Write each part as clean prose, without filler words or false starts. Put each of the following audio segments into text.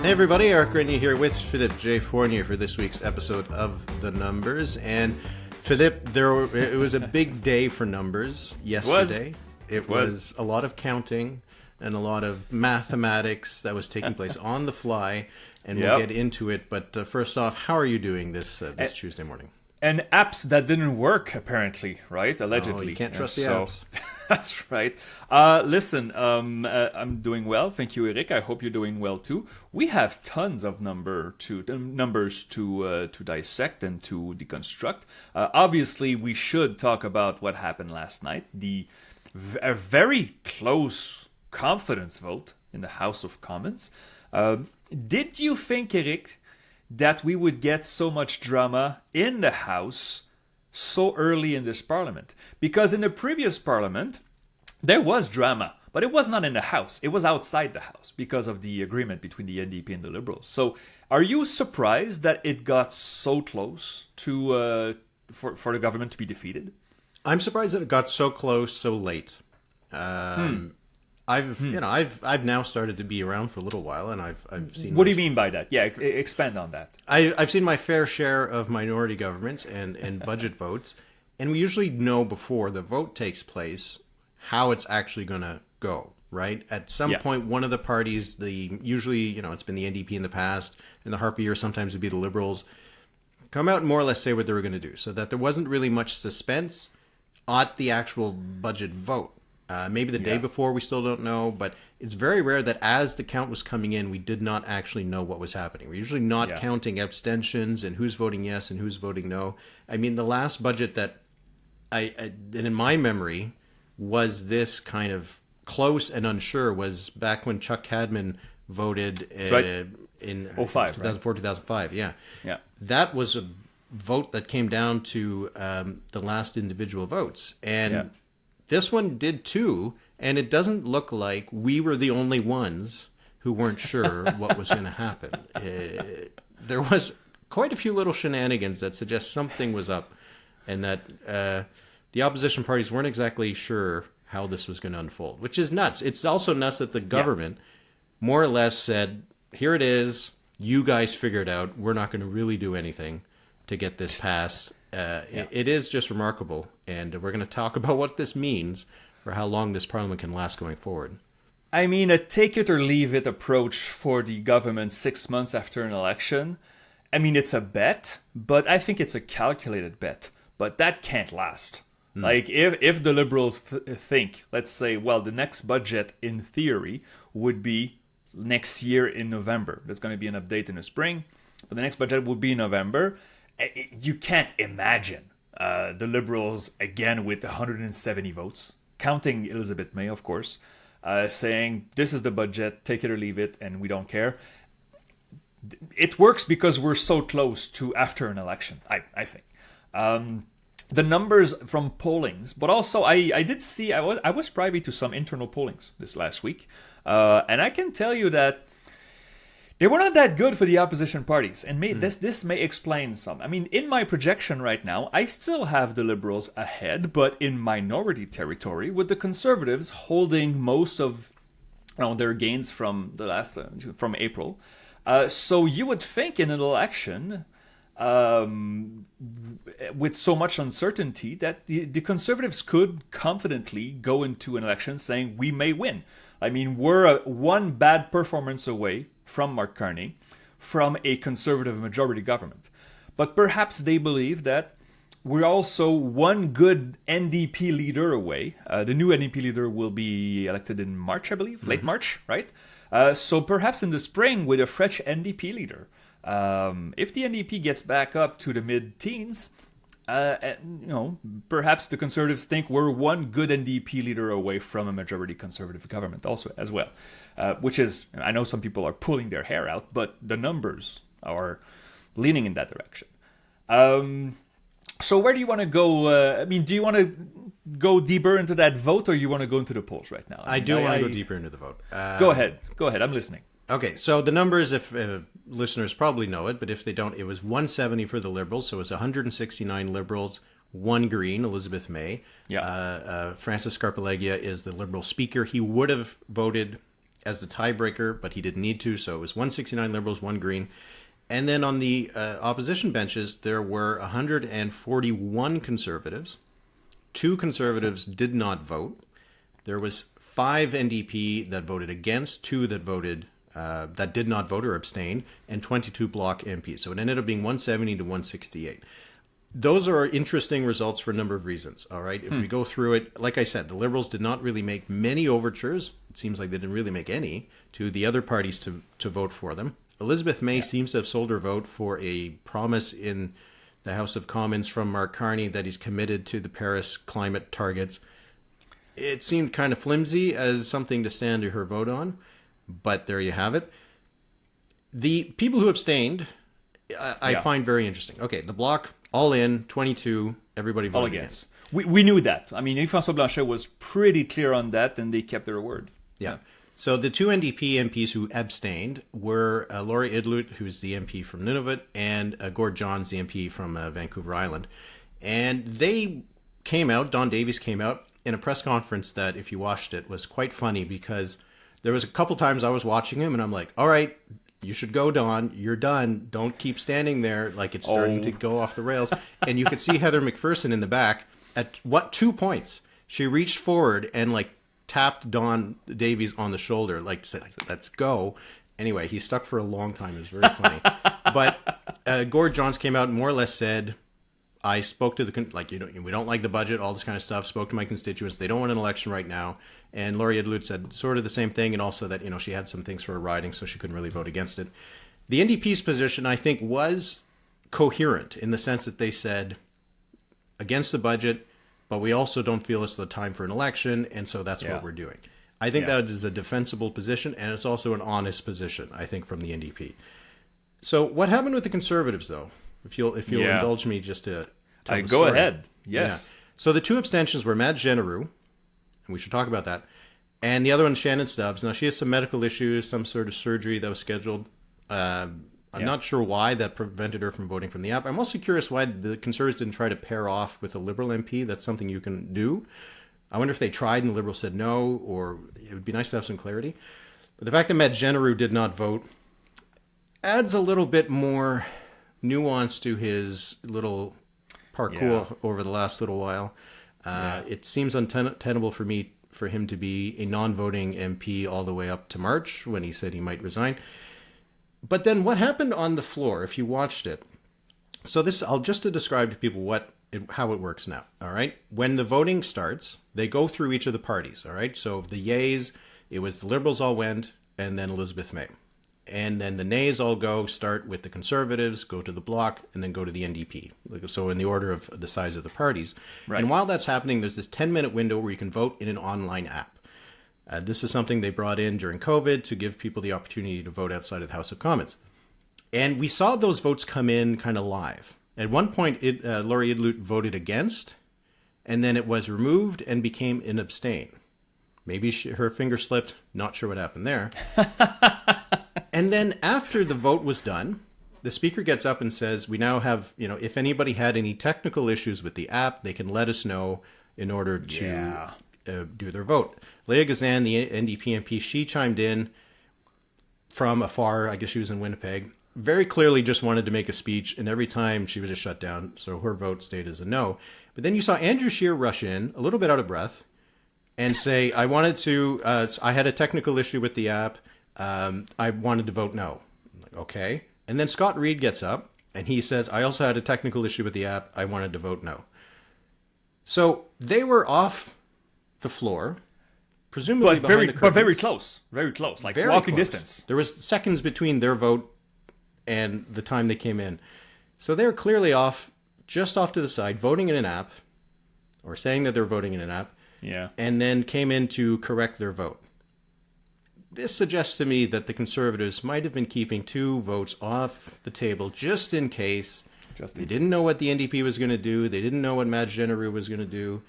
Hey everybody, Eric Grenier here with Philippe J. Fournier for this week's episode of The Numbers. And Philippe, it was a big day for numbers yesterday. It was a lot of counting and a lot of mathematics that was taking place on the fly, and we'll get into it. But first off, how are you doing this Tuesday morning? And apps that didn't work, apparently, right? Allegedly. Oh, you can't trust the apps. That's right. Listen, I'm doing well. Thank you, Eric. I hope you're doing well, too. We have tons of numbers to dissect and to deconstruct. Obviously, we should talk about what happened last night. A very close confidence vote in the House of Commons. Did you think, Eric, that we would get so much drama in the House so early in this Parliament? Because in the previous Parliament, there was drama, but it was not in the House. It was outside the House because of the agreement between the NDP and the Liberals. So are you surprised that it got so close to for the government to be defeated? I'm surprised that it got so close so late. I've now started to be around for a little while, and I've seen. What do you mean by that? Yeah, expand on that. I've seen my fair share of minority governments and budget votes, and we usually know before the vote takes place how it's actually going to go. Right at some point, one of the parties, usually it's been the NDP in the past, and the Harper year sometimes would be the Liberals, come out and more or less say what they were going to do, so that there wasn't really much suspense at the actual budget vote. Maybe the day before, we still don't know, but it's very rare that as the count was coming in, we did not actually know what was happening. We're usually not counting abstentions and who's voting yes and who's voting no. I mean, the last budget that in my memory was this kind of close and unsure was back when Chuck Cadman voted in 2005, 2004, right? 2005. Yeah. That was a vote that came down to the last individual votes. And this one did too, and it doesn't look like we were the only ones who weren't sure what was going to happen. There was quite a few little shenanigans that suggest something was up, and that the opposition parties weren't exactly sure how this was going to unfold, which is nuts. It's also nuts that the government more or less said, here it is, you guys figure it out, we're not going to really do anything to get this passed. It is just remarkable, and we're going to talk about what this means for how long this parliament can last going forward. I mean, a take-it-or-leave-it approach for the government 6 months after an election, I mean, it's a bet, but I think it's a calculated bet. But that can't last. Like, if the Liberals think, let's say, well, the next budget, in theory, would be next year in November. There's going to be an update in the spring, but the next budget would be in November. You can't imagine the Liberals, again, with 170 votes, counting Elizabeth May, of course, saying, this is the budget, take it or leave it, and we don't care. It works because we're so close to after an election, I think. The numbers from pollings, but also I did see, I was privy to some internal pollings this last week, and I can tell you that they were not that good for the opposition parties, and this may explain some. I mean, in my projection right now, I still have the Liberals ahead, but in minority territory, with the Conservatives holding most of their gains from the last from April. So you would think in an election, with so much uncertainty, that the Conservatives could confidently go into an election saying we may win. I mean, we're one bad performance away from Mark Carney, from a Conservative majority government. But perhaps they believe that we're also one good NDP leader away. The new NDP leader will be elected in March, I believe, late March, right? So perhaps in the spring with a fresh NDP leader. If the NDP gets back up to the mid-teens, perhaps the Conservatives think we're one good NDP leader away from a majority Conservative government also as well, which is, I know some people are pulling their hair out, but the numbers are leaning in that direction. So where do you want to go? I mean, do you want to go deeper into that vote, or you want to go into the polls right now? I do want to go deeper into the vote. Go ahead. I'm listening. Okay, so the numbers, if listeners probably know it, but if they don't, it was 170 for the Liberals, so it was 169 Liberals, 1 Green, Elizabeth May. Francis Scarpaleggia is the Liberal Speaker. He would have voted as the tiebreaker, but he didn't need to, so it was 169 Liberals, 1 Green. And then on the opposition benches, there were 141 Conservatives. 2 Conservatives did not vote. There was 5 NDP that voted against, 2 that voted that did not vote or abstained, and 22 Bloc MPs. So it ended up being 170 to 168. Those are interesting results for a number of reasons. All right, if we go through it, like I said, the Liberals did not really make many overtures. It seems like they didn't really make any to the other parties to vote for them. Elizabeth May seems to have sold her vote for a promise in the House of Commons from Mark Carney that he's committed to the Paris climate targets. It seemed kind of flimsy as something to stand to her vote on, but there you have it. The people who abstained, I find very interesting. Okay, the Bloc, all in, 22, everybody voted against. We knew that. I mean, Yves-François Blanchet was pretty clear on that, and they kept their word. Yeah. So the 2 NDP MPs who abstained were Laurie Idlout, who's the MP from Nunavut, and Gord Johns, the MP from Vancouver Island. And they came out, Don Davies came out in a press conference that, if you watched it, was quite funny because there was a couple times I was watching him and I'm like, all right, you should go, Don. You're done. Don't keep standing there like it's starting to go off the rails. And you could see Heather McPherson in the back at 2 points. She reached forward and tapped Don Davies on the shoulder, said, let's go. Anyway, he stuck for a long time. It was very funny. But Gord Johns came out and more or less said, I spoke to we don't like the budget, all this kind of stuff, spoke to my constituents. They don't want an election right now. And Laurie Idlout said sort of the same thing, and also that, she had some things for a riding, so she couldn't really vote against it. The NDP's position, I think, was coherent in the sense that they said against the budget, but we also don't feel it's the time for an election, and so that's what we're doing. I think that is a defensible position, and it's also an honest position, I think, from the NDP. So what happened with the Conservatives, though? If you'll indulge me just to tell the go story. ahead. Yes. Yeah. So the 2 abstentions were Madge Genereux, and we should talk about that, and the other one, Shannon Stubbs. Now, she has some medical issues, some sort of surgery that was scheduled. I'm not sure why that prevented her from voting from the app. I'm also curious why the Conservatives didn't try to pair off with a Liberal MP. That's something you can do. I wonder if they tried and the Liberals said no, or it would be nice to have some clarity. But the fact that Madge Genereux did not vote adds a little bit more nuance to his little parkour over the last little while. It seems untenable for him to be a non-voting MP all the way up to March when he said he might resign. But then what happened on the floor, if you watched it? So I'll just to describe to people how it works now, all right? When the voting starts, they go through each of the parties, all right? So the yays, it was the Liberals all went, and then Elizabeth May. And then the nays all start with the Conservatives, go to the Bloc, and then go to the NDP. So in the order of the size of the parties. Right. And while that's happening, there's this 10-minute window where you can vote in an online app. This is something they brought in during COVID to give people the opportunity to vote outside of the House of Commons. And we saw those votes come in kind of live. At one point, Laurie Idlout voted against, and then it was removed and became an abstain. Maybe her finger slipped. Not sure what happened there. And then after the vote was done, the speaker gets up and says, we now have, if anybody had any technical issues with the app, they can let us know in order to do their vote. Leah Gazan, the NDP MP, she chimed in from afar. I guess she was in Winnipeg. Very clearly just wanted to make a speech, and every time she was just shut down, so her vote stayed as a no. But then you saw Andrew Scheer rush in, a little bit out of breath, and say, I had a technical issue with the app. I wanted to vote no. I'm like, okay. And then Scott Reid gets up, and he says, I also had a technical issue with the app. I wanted to vote no. So they were off the floor, presumably behind the curtains. But very close, like very walking close. Distance. There was seconds between their vote and the time they came in. So they're clearly just off to the side, voting in an app, or saying that they're voting in an app, and then came in to correct their vote. This suggests to me that the Conservatives might have been keeping 2 votes off the table just in case. They didn't know what the NDP was going to do. They didn't know what Madge Genereux was going to do.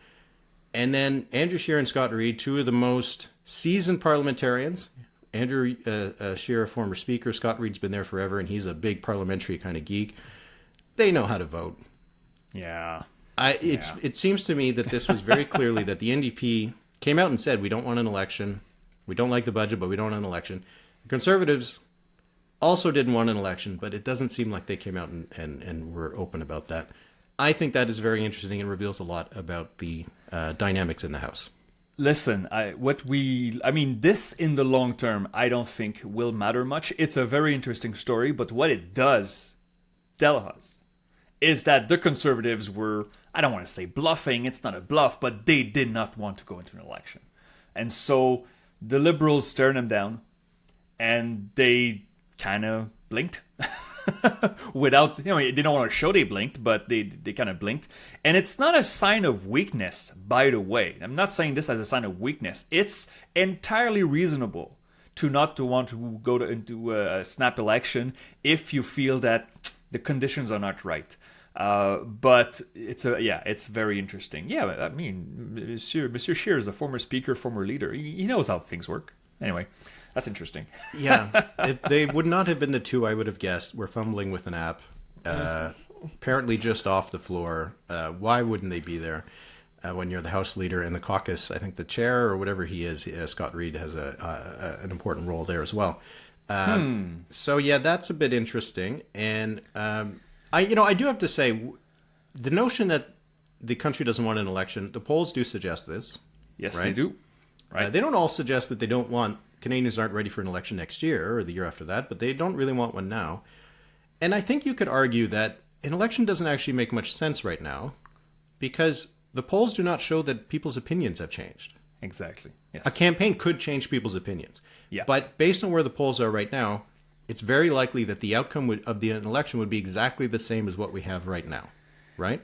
And then Andrew Scheer and Scott Reid, 2 of the most seasoned parliamentarians. Andrew Scheer, a former speaker. Scott Reid's been there forever, and he's a big parliamentary kind of geek. They know how to vote. Yeah. It seems to me that this was very clearly that the NDP came out and said, we don't want an election. We don't like the budget, but we don't want an election. The Conservatives also didn't want an election, but it doesn't seem like they came out and were open about that. I think that is very interesting and reveals a lot about the dynamics in the House. Listen, this in the long term, I don't think will matter much. It's a very interesting story, but what it does tell us is that the Conservatives were, I don't want to say bluffing, it's not a bluff, but they did not want to go into an election. And so the Liberals turned them down, and they kind of blinked. Without, they don't want to show they blinked, but they kind of blinked. And it's not a sign of weakness, by the way. I'm not saying this as a sign of weakness. It's entirely reasonable to want to go into a snap election if you feel that the conditions are not right. But it's very interesting. Yeah, I mean, Monsieur Scheer is a former speaker, former leader. He knows how things work. Anyway. That's interesting. Yeah, they would not have been the two I would have guessed. We're fumbling with an app, apparently just off the floor. Why wouldn't they be there when you're the House leader and the caucus? I think the chair or whatever he is, Scott Reid, has an important role there as well. So yeah, that's a bit interesting. And I do have to say, the notion that the country doesn't want an election, the polls do suggest this. Yes, right? they do. Right. They don't all suggest that they don't want. Canadians aren't ready for an election next year or the year after that, but they don't really want one now. And I think you could argue that an election doesn't actually make much sense right now because the polls do not show that people's opinions have changed. Exactly. Yes. A campaign could change people's opinions. Yeah. But based on where the polls are right now, it's very likely that the outcome of the election would be exactly the same as what we have right now, right?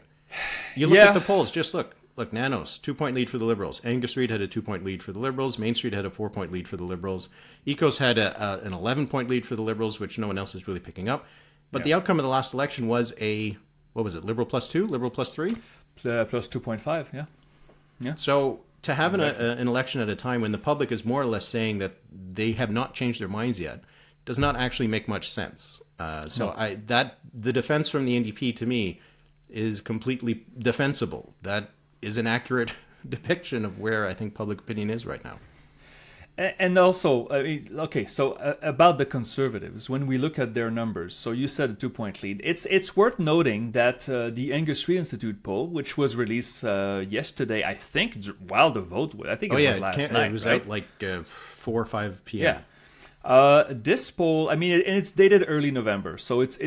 You look at the polls, just look. Look, Nanos, 2-point lead for the Liberals. Angus Reid had a 2-point lead for the Liberals. Main Street had a 4-point lead for the Liberals. Ecos had an 11-point lead for the Liberals, which no one else is really picking up. But the outcome of the last election was Liberal plus 2? Liberal plus 3? Plus 2.5, yeah. So to have an election at a time when the public is more or less saying that they have not changed their minds yet does not actually make much sense. The defense from the NDP to me is completely defensible. That is an accurate depiction of where I think public opinion is right now. And also, about the Conservatives, when we look at their numbers, so you said a 2-point lead. It's worth noting that the Angus Reid Institute poll, which was released yesterday, I think, while the vote was, I think it was last night. It was right? out like 4 or 5 p.m. Yeah. This poll, and it's dated early November, so it's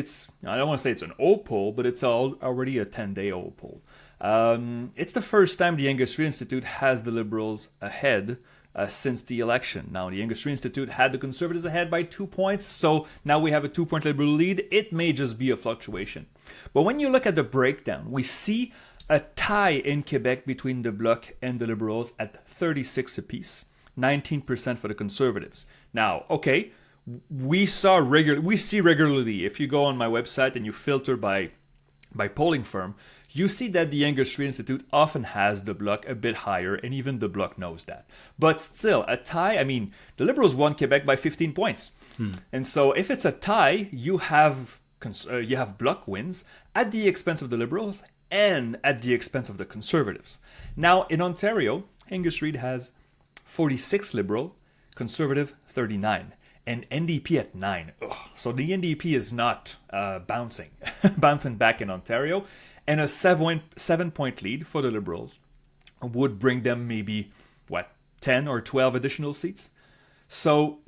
I don't want to say it's an old poll, but it's already a 10-day old poll. It's the first time the Angus Reid Institute has the Liberals ahead since the election. Now, the Angus Reid Institute had the Conservatives ahead by 2 points, so now we have a 2-point Liberal lead. It may just be a fluctuation. But when you look at the breakdown, we see a tie in Quebec between the Bloc and the Liberals at 36 apiece, 19% for the Conservatives. Now, okay, we see regularly, if you go on my website and you filter by polling firm, you see that the Angus Reid Institute often has the Bloc a bit higher, and even the Bloc knows that. But still, a tie, the Liberals won Quebec by 15 points. And so if it's a tie, you have Bloc wins at the expense of the Liberals and at the expense of the Conservatives. Now, in Ontario, Angus Reid has 46 Liberal, Conservative 39. And NDP at 9. Ugh. So the NDP is not bouncing back in Ontario. And a 7-point lead for the Liberals would bring them maybe, 10 or 12 additional seats? So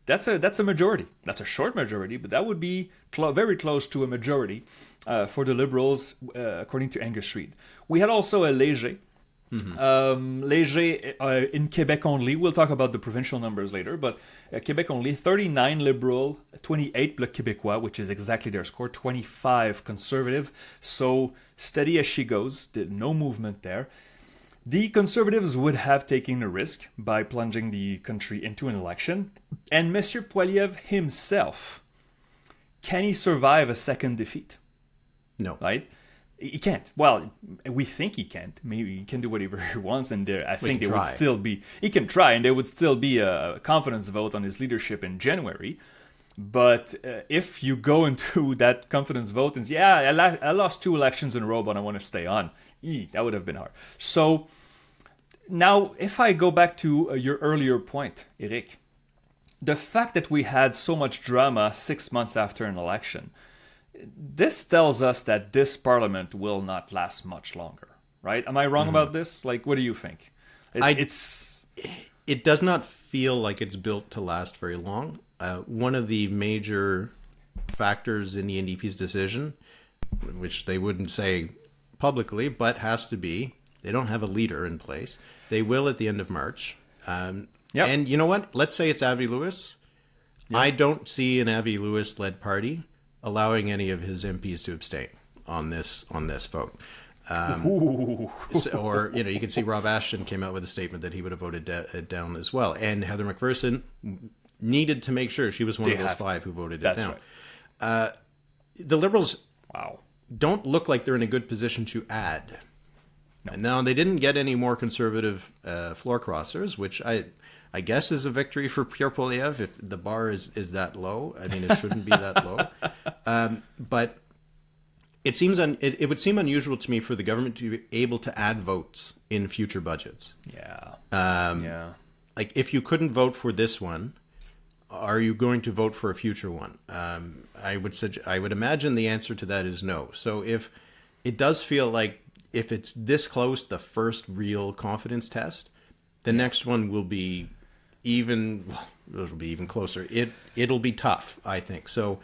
that's a majority. That's a short majority, but that would be very close to a majority for the Liberals, according to Angus Reid. We had also a Léger. Léger in Quebec only. We'll talk about the provincial numbers later, but Quebec only, 39 Liberal, 28 Bloc Québécois, which is exactly their score, 25 Conservative. So steady as she goes, no movement there. The Conservatives would have taken a risk by plunging the country into an election, and Monsieur Poilievre himself, can he survive a second defeat? No. Right? He can't. Well, we think he can't. Maybe he can do whatever he wants, and I think there would still be. He can try, and there would still be a confidence vote on his leadership in January. But if you go into that confidence vote and say, I lost 2 elections in a row, but I want to stay on, that would have been hard. So Now, if I go back to your earlier point, Eric, the fact that we had so much drama 6 months after an election, this tells us that this parliament will not last much longer, right? Am I wrong about this? Like, what do you think? It does not feel like it's built to last very long. One of the major factors in the NDP's decision, which they wouldn't say publicly, but has to be, they don't have a leader in place. They will at the end of March. And you know what? Let's say it's Avi Lewis. Yep. I don't see an Avi Lewis-led party allowing any of his MPs to abstain on this vote. Or, you can see Rob Ashton came out with a statement that he would have voted it down as well. And Heather McPherson needed to make sure she was one of those 5 who voted it down. Right. The Liberals don't look like they're in a good position to add. No. And now they didn't get any more Conservative floor crossers, which I guess is a victory for Pierre Poilievre if the bar is that low. I mean, it shouldn't be that low. But it seems it would seem unusual to me for the government to be able to add votes in future budgets. Yeah. Like, if you couldn't vote for this one, are you going to vote for a future one? I would imagine the answer to that is no. So if it does feel like if it's this close, the first real confidence test, the next one will be even closer. It'll be tough, I think. So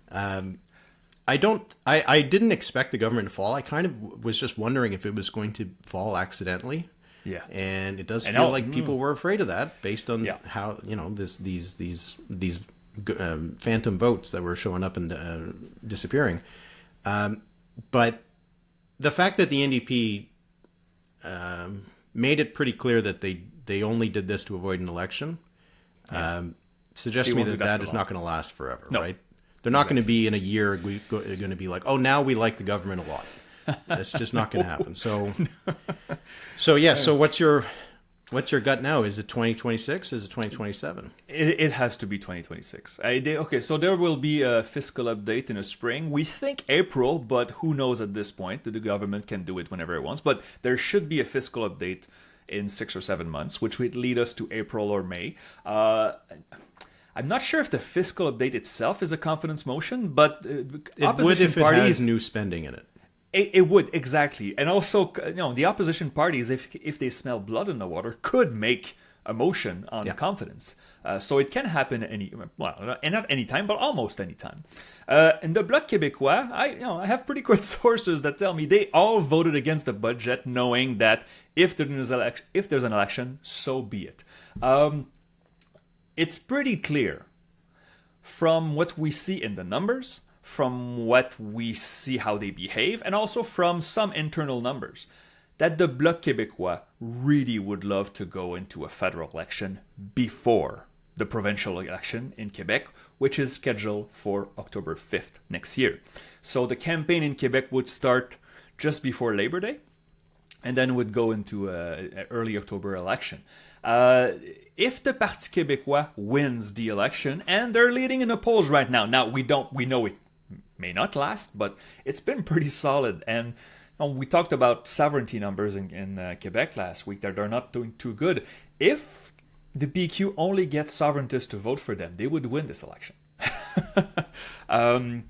I didn't expect the government to fall. I kind of was just wondering if it was going to fall accidentally. Yeah. And it does feel like people were afraid of that based on how, these phantom votes that were showing up and disappearing. But the fact that the NDP made it pretty clear that they only did this to avoid an election suggests to me that is not going to last forever, right? They're not going to be in a year going to be like, oh, now we like the government a lot. That's just not going to happen. So what's your gut now? Is it 2026? Is it 2027? It has to be 2026. So there will be a fiscal update in the spring. We think April, but who knows at this point? The government can do it whenever it wants. But there should be a fiscal update in 6 or 7 months, which would lead us to April or May. I'm not sure if the fiscal update itself is a confidence motion, but it would if it has new spending in it. It would, exactly. And also, the opposition parties, if they smell blood in the water, could make a motion on confidence. So it can happen not any time, but almost any time. And the Bloc Québécois, I have pretty good sources that tell me they all voted against the budget, knowing that if there's an election, so be it. It's pretty clear from what we see in the numbers, from what we see how they behave, and also from some internal numbers, that the Bloc Québécois really would love to go into a federal election before the provincial election in Quebec, which is scheduled for October 5th next year. So the campaign in Quebec would start just before Labor Day, and then would go into an early October election. If the Parti Québécois wins the election, and they're leading in the polls right now, we know it may not last, but it's been pretty solid. And we talked about sovereignty numbers in Quebec last week that they're not doing too good. If the PQ only gets sovereigntists to vote for them, they would win this election. The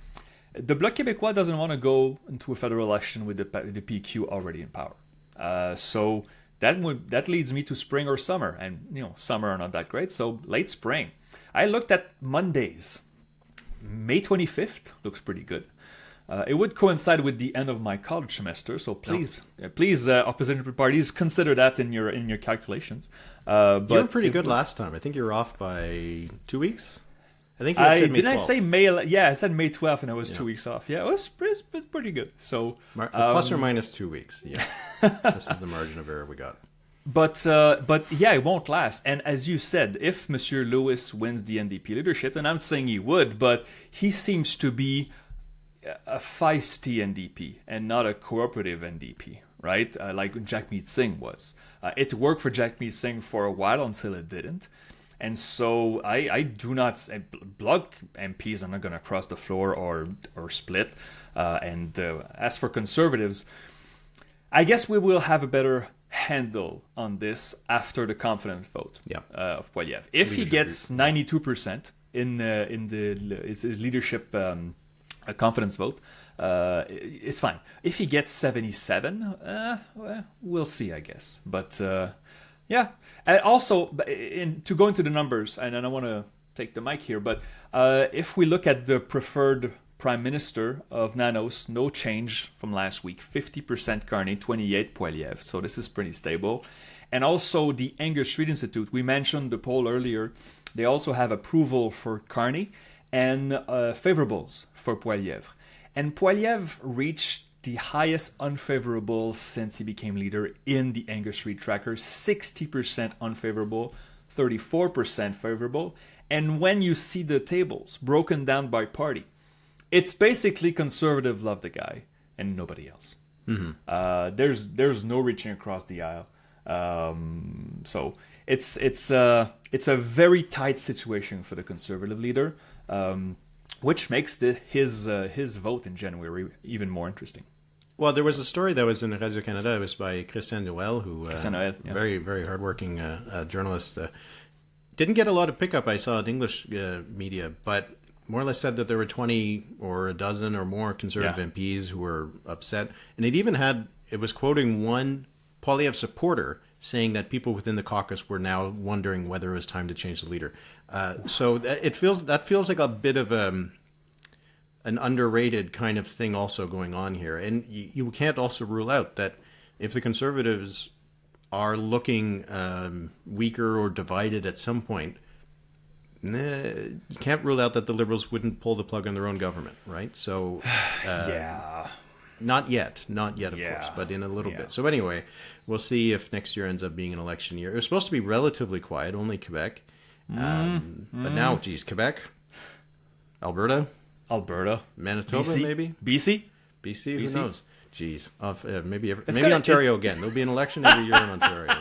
Bloc Québécois doesn't want to go into a federal election with the PQ already in power. So that leads me to spring or summer, and summer are not that great, so late spring. I looked at Mondays. May 25th looks pretty good. It would coincide with the end of my college semester, so please, opposition parties, consider that in your calculations. But you were pretty good last time. I think you were off by 2 weeks. I think you had said May 12th. Didn't I say May? Yeah, I said May 12th, and I was 2 weeks off. Yeah, it's pretty good. So plus or minus 2 weeks. Yeah, this is the margin of error we got. But it won't last. And as you said, if Monsieur Lewis wins the NDP leadership, and I'm saying he would, but he seems to be a feisty NDP and not a cooperative NDP, right? Like Jagmeet Singh was. It worked for Jagmeet Singh for a while until it didn't. And so I do not say Bloc MPs are not going to cross the floor or split. And as for Conservatives, I guess we will have a better handle on this after the confidence vote Yeah. of Poilievre. If he gets 92% in his leadership confidence vote, it's fine. If he gets 77, well, we'll see, I guess. But yeah, and also to go into the numbers, and I don't want to take the mic here, but if we look at the preferred Prime Minister of Nanos, no change from last week. 50% Carney, 28 Poilievre. So this is pretty stable. And also the Angus Street Institute, we mentioned the poll earlier. They also have approval for Carney and favorables for Poilievre. And Poilievre reached the highest unfavorable since he became leader in the Angus Street tracker. 60% unfavorable, 34% favorable. And when you see the tables broken down by party, it's basically Conservative love the guy and nobody else. Mm-hmm. There's no reaching across the aisle. So it's a very tight situation for the Conservative leader, which makes his vote in January even more interesting. Well, there was a story that was in Radio-Canada. It was by Christian Noël, who very, very hardworking journalist. Didn't get a lot of pickup, I saw, in English media, but more or less said that there were 20 or a dozen or more Conservative MPs who were upset. And it was quoting one Poilievre supporter saying that people within the caucus were now wondering whether it was time to change the leader. So that feels like a bit of an underrated kind of thing also going on here. And you can't also rule out that if the Conservatives are looking weaker or divided at some point, you can't rule out that the Liberals wouldn't pull the plug on their own government, right? So, not yet, of course, but in a little bit. So anyway, we'll see if next year ends up being an election year. It was supposed to be relatively quiet, only Quebec. But now, geez, Quebec, Alberta, Manitoba, BC? maybe? BC, who knows? Geez, maybe Ontario again. There'll be an election every year in Ontario.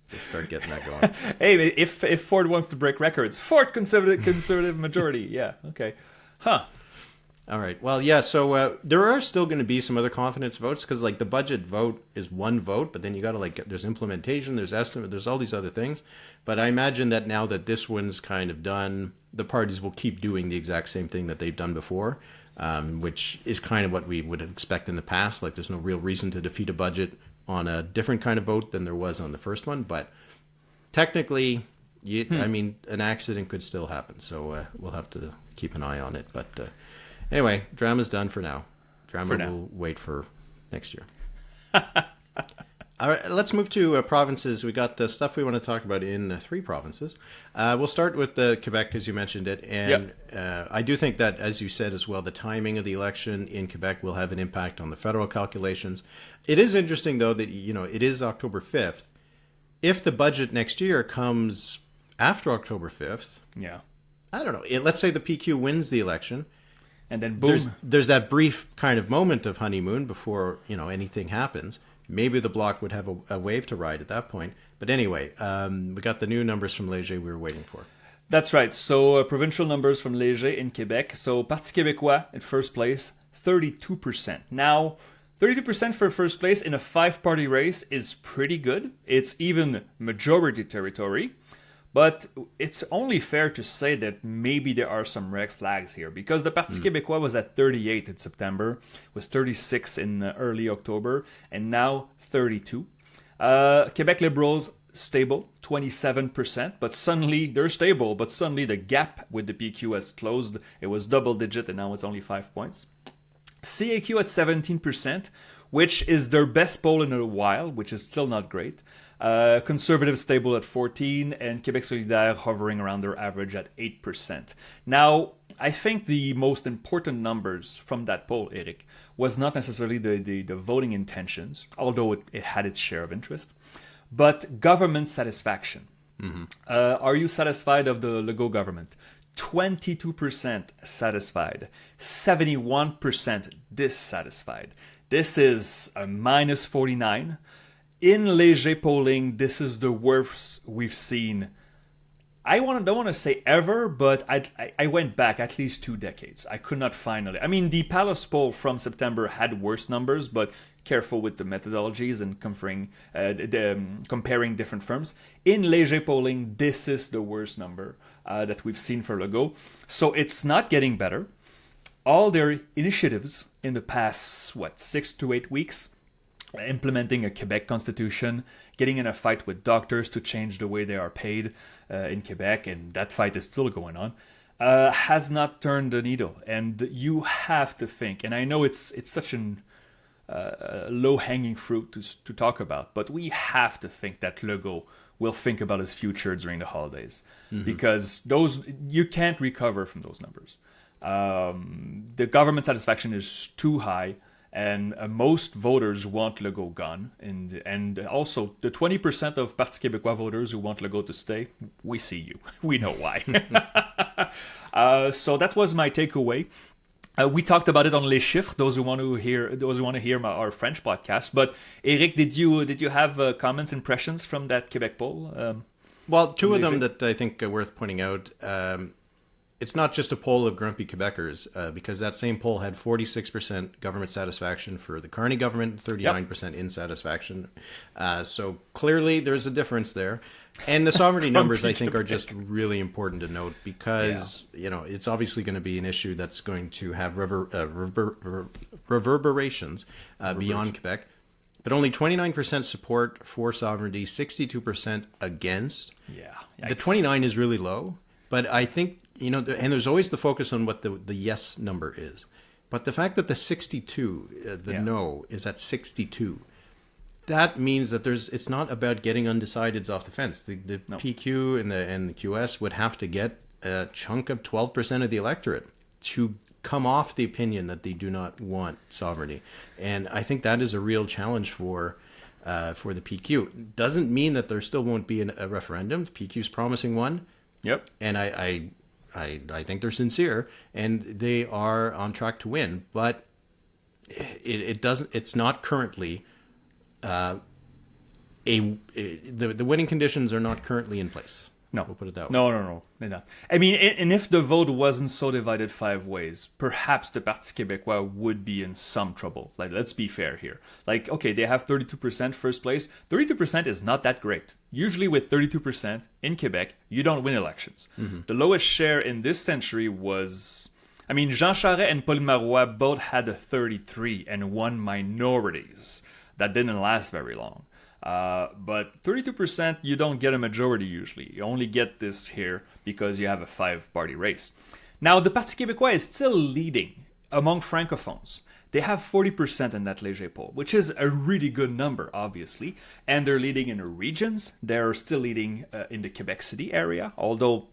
Just start getting that going. Hey, if Ford wants to break records, Ford conservative majority. Yeah, okay. Huh. All right. Well, yeah, so there are still going to be some other confidence votes because, like, the budget vote is one vote, but then you got to, there's implementation, there's estimate, there's all these other things. But I imagine that now that this one's kind of done, the parties will keep doing the exact same thing that they've done before, which is kind of what we would expect in the past. Like, there's no real reason to defeat a budget on a different kind of vote than there was on the first one. But technically, I mean, an accident could still happen. So we'll have to keep an eye on it. But anyway, drama's done for now. Will wait for next year. All right, let's move to provinces. We got stuff we want to talk about in 3 provinces. We'll start with Quebec, as you mentioned it. And I do think that, as you said as well, the timing of the election in Quebec will have an impact on the federal calculations. It is interesting, though, that it is October 5th. If the budget next year comes after October 5th, I don't know. Let's say the PQ wins the election. And then boom. There's that brief kind of moment of honeymoon before, anything happens. Maybe the Bloc would have a wave to ride at that point. But anyway, we got the new numbers from Léger we were waiting for. That's right. So provincial numbers from Léger in Quebec. So Parti québécois in first place, 32%. Now, 32% for first place in a 5-party race is pretty good. It's even majority territory. But it's only fair to say that maybe there are some red flags here because the Parti québécois was at 38 in September, was 36 in early October, and now 32. Quebec Liberals, stable, 27%, but suddenly they're stable, but suddenly the gap with the PQ has closed. It was double digit and now it's only 5 points. CAQ at 17%, which is their best poll in a while, which is still not great. Conservative stable at 14, and Québec Solidaire hovering around their average at 8%. Now, I think the most important numbers from that poll, Eric, was not necessarily the voting intentions, although it had its share of interest, but government satisfaction. Mm-hmm. Are you satisfied of the Legault government? 22% satisfied, 71% dissatisfied. This is a minus 49. In Léger polling, this is the worst we've seen. I don't want to say ever, but I went back at least 2 decades. I could not find it. I mean, the Palace poll from September had worse numbers, but careful with the methodologies and comparing different firms. In Léger polling, this is the worst number that we've seen for Legault. So it's not getting better. All their initiatives in the past, 6 to 8 weeks, implementing a Quebec constitution, getting in a fight with doctors to change the way they are paid in Quebec, and that fight is still going on, has not turned the needle. And you have to think, and I know it's such an low-hanging fruit to talk about, but we have to think that Legault will think about his future during the holidays, because you can't recover from those numbers. The government satisfaction is too high, and most voters want Legault gone. And also, the 20% of Parti Québécois voters who want Legault to stay, we see you. We know why. So that was my takeaway. We talked about it on Les Chiffres. Those who want to hear our French podcast. But Eric, did you have comments, impressions from that Quebec poll? Well, two of them that I think are worth pointing out. It's not just a poll of grumpy Quebecers, because that same poll had 46% government satisfaction for the Carney government, 39% insatisfaction. So clearly there's a difference there. And the sovereignty numbers, I think, are just really important to note, because it's obviously going to be an issue that's going to have reverberations beyond Quebec. But only 29% support for sovereignty, 62% against. Yeah. The 29 is really low, but I think, and there's always the focus on what the yes number is. But the fact that the 62, no, is at 62, that means that it's not about getting undecideds off the fence. The PQ and the QS would have to get a chunk of 12% of the electorate to come off the opinion that they do not want sovereignty. And I think that is a real challenge for the PQ. Doesn't mean that there still won't be a referendum. The PQ's promising one. Yep. And I think they're sincere, and they are on track to win. But it's not currently the winning conditions are not currently in place. No, we'll put it that way. No, they're not. I mean, and if the vote wasn't so divided 5 ways, perhaps the Parti Québécois would be in some trouble. Like, let's be fair here. Like, okay, they have 32% first place. 32% is not that great. Usually with 32% in Quebec, you don't win elections. Mm-hmm. The lowest share in this century was... I mean, Jean Charest and Pauline Marois both had a 33 and won minorities. That didn't last very long. But 32%, you don't get a majority usually. You only get this here because you have a 5-party race. Now, the Parti Québécois is still leading among francophones. They have 40% in that Léger poll, which is a really good number, obviously. And they're leading in the regions. They're still leading in the Quebec City area, although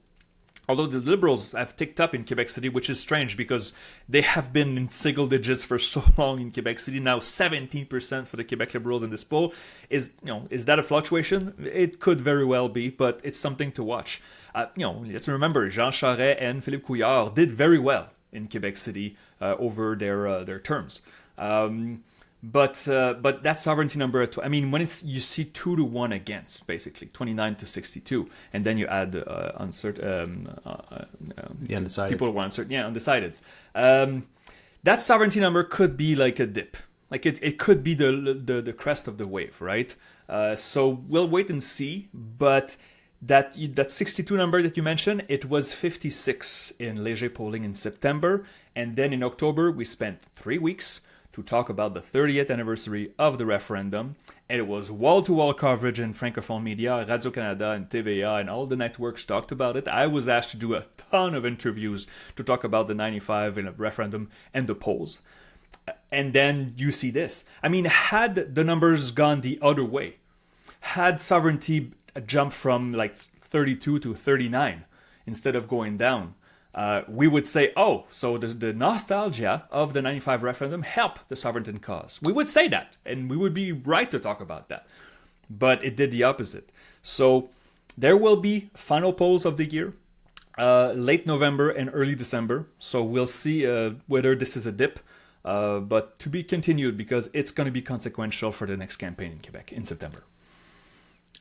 the Liberals have ticked up in Quebec City, which is strange because they have been in single digits for so long in Quebec City. Now 17% for the Quebec Liberals in this poll. Is that a fluctuation? It could very well be, but it's something to watch. Let's remember, Jean Charest and Philippe Couillard did very well in Quebec City over their terms. But that sovereignty number, when you see 2-1 against, basically 29 to 62, and then you add the undecided people who are uncertain, undecideds. That sovereignty number could be like a dip, like it could be the crest of the wave, right? So we'll wait and see. But that 62 number that you mentioned, it was 56 in Léger polling in September, and then in October we spent 3 weeks to talk about the 30th anniversary of the referendum. And it was wall-to-wall coverage in Francophone media, Radio-Canada and TVA, and all the networks talked about it. I was asked to do a ton of interviews to talk about the 95 referendum and the polls. And then you see this. Had the numbers gone the other way, had sovereignty jumped from 32 to 39 instead of going down, we would say, so the nostalgia of the 95 referendum helped the sovereignty cause. We would say that, and we would be right to talk about that. But it did the opposite. So there will be final polls of the year, late November and early December. So we'll see whether this is a dip, but to be continued because it's going to be consequential for the next campaign in Quebec in September.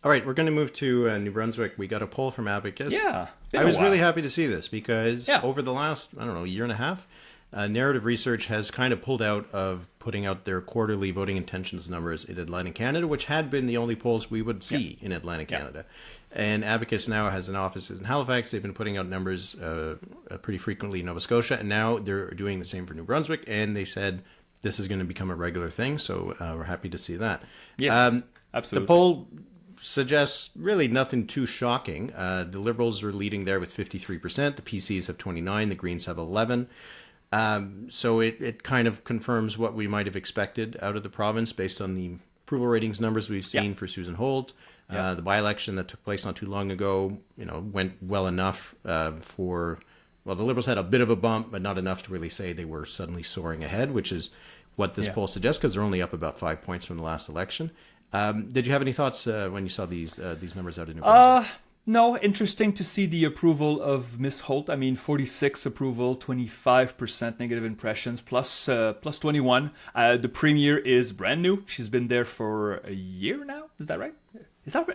All right, we're going to move to New Brunswick. We got a poll from Abacus. Yeah. I was really happy to see this because over the last, year and a half, Narrative Research has kind of pulled out of putting out their quarterly voting intentions numbers in Atlantic Canada, which had been the only polls we would see in Atlantic Canada. And Abacus now has an office in Halifax. They've been putting out numbers pretty frequently in Nova Scotia, and now they're doing the same for New Brunswick, and they said this is going to become a regular thing, so we're happy to see that. Yes, absolutely. The poll suggests really nothing too shocking. The Liberals are leading there with 53%. The PCs have 29%. The Greens have 11%. So it kind of confirms what we might have expected out of the province based on the approval ratings numbers we've seen for Susan Holt. The by-election that took place not too long ago, went well enough the Liberals had a bit of a bump, but not enough to really say they were suddenly soaring ahead, which is what this poll suggests, because they're only up about 5 points from the last election. Did you have any thoughts when you saw these numbers out in New Brunswick? No, interesting to see the approval of Miss Holt. I mean, 46 approval, 25% negative impressions, plus 21. The premier is brand new. She's been there for a year now. Is that right?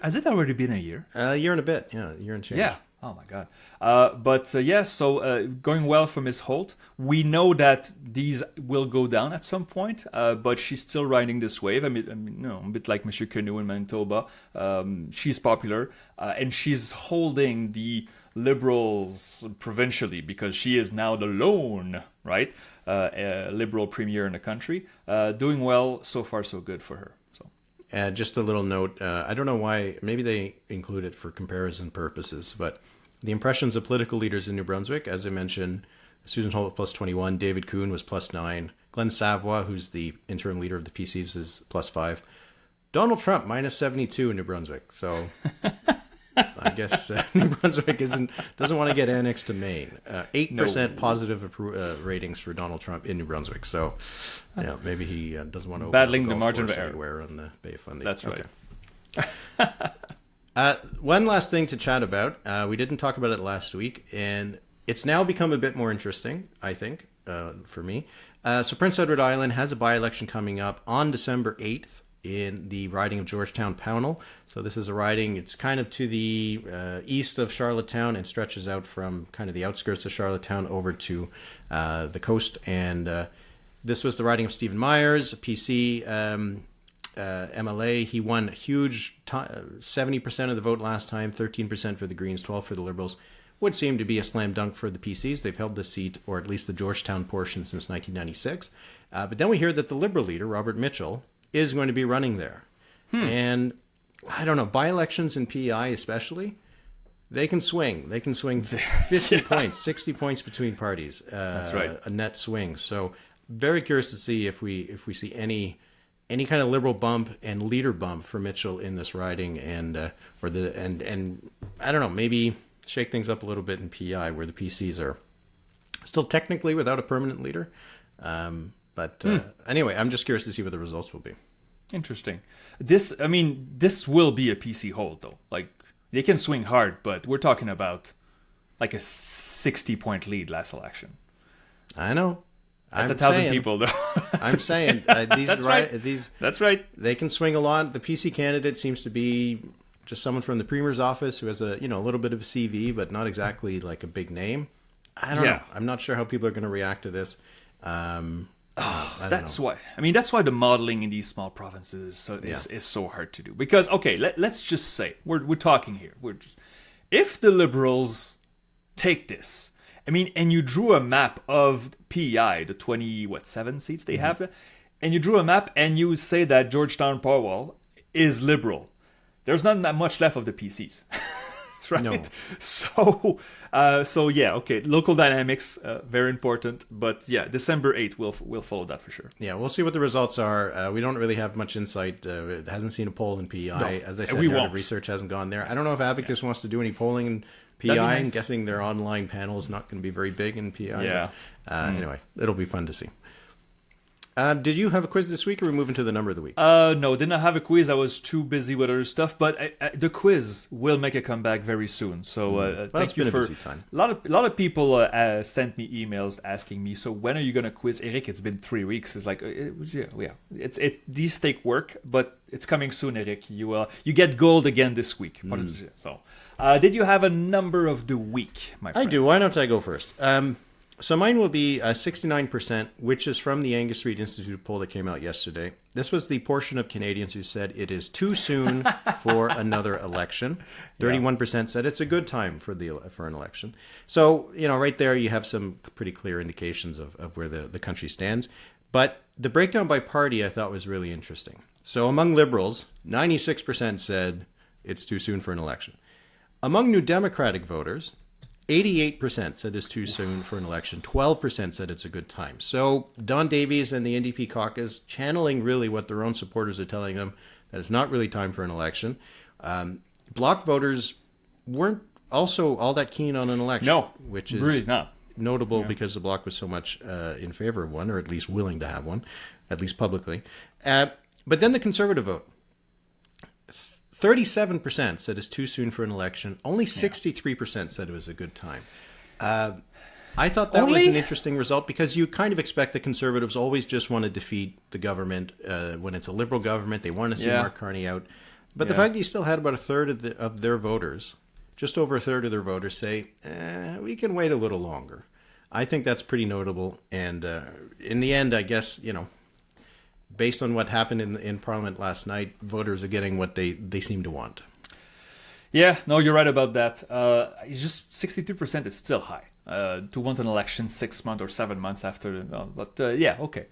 Has it already been a year? A year and a bit. Yeah, a year and change. Yeah. Oh my God. So going well for Miss Holt. We know that these will go down at some point, but she's still riding this wave. I mean, a bit like Monsieur Canoe in Manitoba. She's popular, and she's holding the Liberals provincially because she is now the lone, Liberal premier in the country. Doing well, so far so good for her. So. Just a little note. I don't know why. Maybe they include it for comparison purposes, but the impressions of political leaders in New Brunswick, as I mentioned, Susan Holt plus 21, David Kuhn was plus 9, Glenn Savoy, who's the interim leader of the PCs, is plus 5, Donald Trump minus 72 in New Brunswick. So I guess New Brunswick doesn't want to get annexed to Maine. 8% positive ratings for Donald Trump in New Brunswick. So maybe he doesn't want to battling the margin of error anywhere on the Bay of Fundy. That's right. One last thing to chat about. We didn't talk about it last week, and it's now become a bit more interesting, I think, for me. So Prince Edward Island has a by-election coming up on December 8th in the riding of Georgetown-Pownal. So this is a riding, it's kind of to the east of Charlottetown and stretches out from kind of the outskirts of Charlottetown over to the coast. And this was the riding of Stephen Myers, a PC MLA. He won huge, 70% of the vote last time, 13% for the Greens, 12% for the Liberals. Would seem to be a slam dunk for the PCs. They've held the seat, or at least the Georgetown portion, since 1996. But then we hear that the Liberal leader, Robert Mitchell, is going to be running there. And I don't know, by-elections in PEI especially, they can swing. They can swing 50 points, 60 points between parties. That's right. A net swing. So very curious to see if we see any kind of Liberal bump and leader bump for Mitchell in this riding, and I don't know, maybe shake things up a little bit in PEI where the PCs are still technically without a permanent leader. But anyway, I'm just curious to see what the results will be. Interesting. This will be a PC hold, though. Like, they can swing hard, but we're talking about like a 60-point lead last election. I know. That's 1,000 people, though. I'm saying That's right. They can swing a lot. The PC candidate seems to be just someone from the Premier's office who has a little bit of a CV, but not exactly like a big name. I don't know. I'm not sure how people are going to react to this. That's why. I mean, that's why the modeling in these small provinces is so hard to do. Because let's just say we're talking here. If the Liberals take this, and you drew a map of PEI, the 7 seats they have, and you drew a map and you say that Georgetown Powell is Liberal, there's not that much left of the PCs. Right? No. So local dynamics, very important. But yeah, December 8th, we'll follow that for sure. Yeah, we'll see what the results are. We don't really have much insight. It hasn't seen a poll in PEI. No, as I said, research hasn't gone there. I don't know if Abacus wants to do any polling in PEI. Nice. I'm guessing their online panel is not going to be very big in PEI. Yeah. Anyway, it'll be fun to see. Did you have a quiz this week, or are we moving to the number of the week? No, didn't have a quiz. I was too busy with other stuff. But the quiz will make a comeback very soon. So thank you for. It's been a busy time. A lot of people sent me emails asking me, so when are you going to quiz Eric? It's been 3 weeks. It's like, these take work, but it's coming soon, Eric. You get gold again this week. So, did you have a number of the week, my friend? I do. Why don't I go first? So mine will be 69%, which is from the Angus Reid Institute poll that came out yesterday. This was the portion of Canadians who said it is too soon for another election. 31% said it's a good time for an election. So, right there you have some pretty clear indications of where the country stands. But the breakdown by party I thought was really interesting. So among Liberals, 96% said it's too soon for an election. Among New Democratic voters, 88% said it's too soon for an election. 12% said it's a good time. So Don Davies and the NDP caucus channeling really what their own supporters are telling them, that it's not really time for an election. Bloc voters weren't also all that keen on an election. No, which is really not. Notable because the Bloc was so much in favor of one, or at least willing to have one, at least publicly. But then the Conservative vote. 37% said it's too soon for an election. Only 63% said it was a good time. I thought that was an interesting result because you kind of expect the Conservatives always just want to defeat the government. When it's a Liberal government, they want to see Mark Carney out. But the fact that you still had about a third of their voters, just over a third of their voters say, we can wait a little longer. I think that's pretty notable. And in the end, I guess, based on what happened in Parliament last night, voters are getting what they seem to want. Yeah, no, you're right about that. It's just 62% is still high to want an election 6 months or 7 months after. But okay.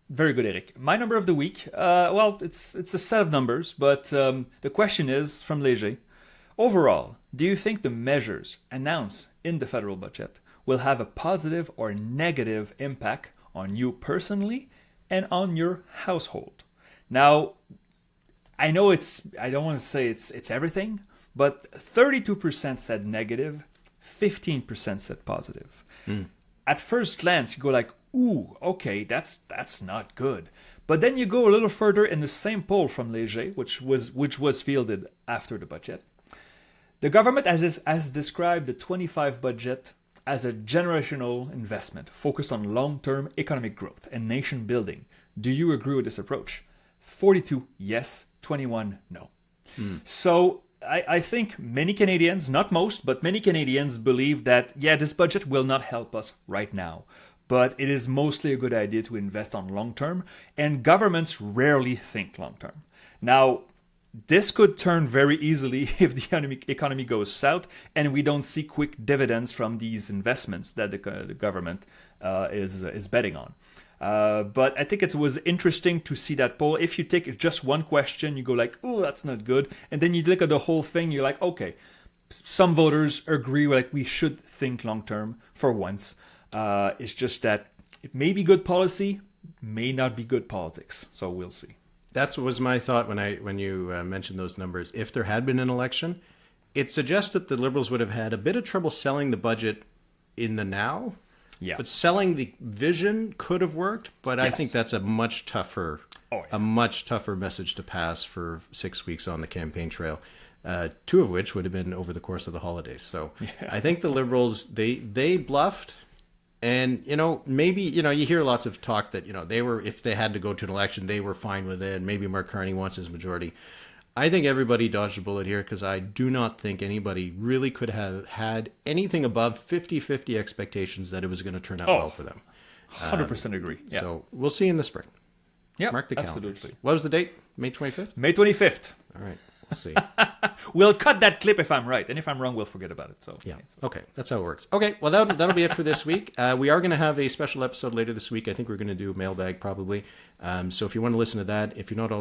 Very good, Eric. My number of the week, it's a set of numbers, but the question is from Léger. Overall, do you think the measures announced in the federal budget will have a positive or negative impact on you personally and on your household? Now, I know I don't want to say it's everything, but 32% said negative, 15% said positive. At first glance, you go like, ooh, okay, that's not good. But then you go a little further in the same poll from Léger, which was fielded after the budget. The government has described the 25 budget as a generational investment focused on long-term economic growth and nation building. Do you agree with this approach? 42 yes, 21 no. So I think many Canadians, not most, but many Canadians believe that, this budget will not help us right now. But it is mostly a good idea to invest on long-term, and governments rarely think long-term. Now, this could turn very easily if the economy goes south and we don't see quick dividends from these investments that the government is betting on. But I think it was interesting to see that poll. If you take just one question, you go like, oh, that's not good. And then you look at the whole thing, you're like, okay, some voters agree like we should think long-term for once. It's just that it may be good policy, may not be good politics. So we'll see. That was my thought when you mentioned those numbers. If there had been an election, it suggests that the Liberals would have had a bit of trouble selling the budget in the now. Yeah. But selling the vision could have worked, but I think that's a much tougher message to pass for 6 weeks on the campaign trail. 2 of which would have been over the course of the holidays. So I think the Liberals, they bluffed. And, maybe, you hear lots of talk that, if they had to go to an election, they were fine with it. Maybe Mark Carney wants his majority. I think everybody dodged a bullet here because I do not think anybody really could have had anything above 50-50 expectations that it was going to turn out well for them. 100% agree. Yeah. So we'll see in the spring. Yeah, Mark the calendars. absolutely. What was the date? May 25th? May 25th. All right. We'll see. We'll cut that clip if I'm right. And if I'm wrong, we'll forget about it. So yeah. Okay. That's how it works. Okay. Well, that'll be it for this week. We are going to have a special episode later this week. I think we're going to do a mailbag probably. So if you want to listen to that, if you're not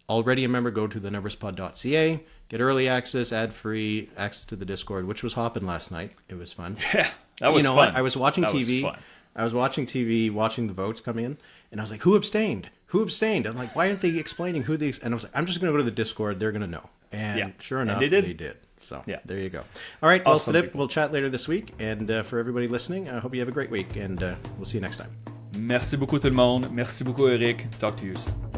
already a member, go to thenumberspod.ca. Get early access, ad-free, access to the Discord, which was hopping last night. It was fun. Yeah. That was fun. What? I was watching TV. I was watching TV, watching the votes come in, and I was like, who abstained? Who abstained? I'm like, why aren't they explaining who they... And I was like, I'm just going to go to the Discord. They're going to know. And sure enough, they did. So there you go. All right, well, Philippe, we'll chat later this week. And for everybody listening, I hope you have a great week. And we'll see you next time. Merci beaucoup tout le monde. Merci beaucoup, Eric. Talk to you soon.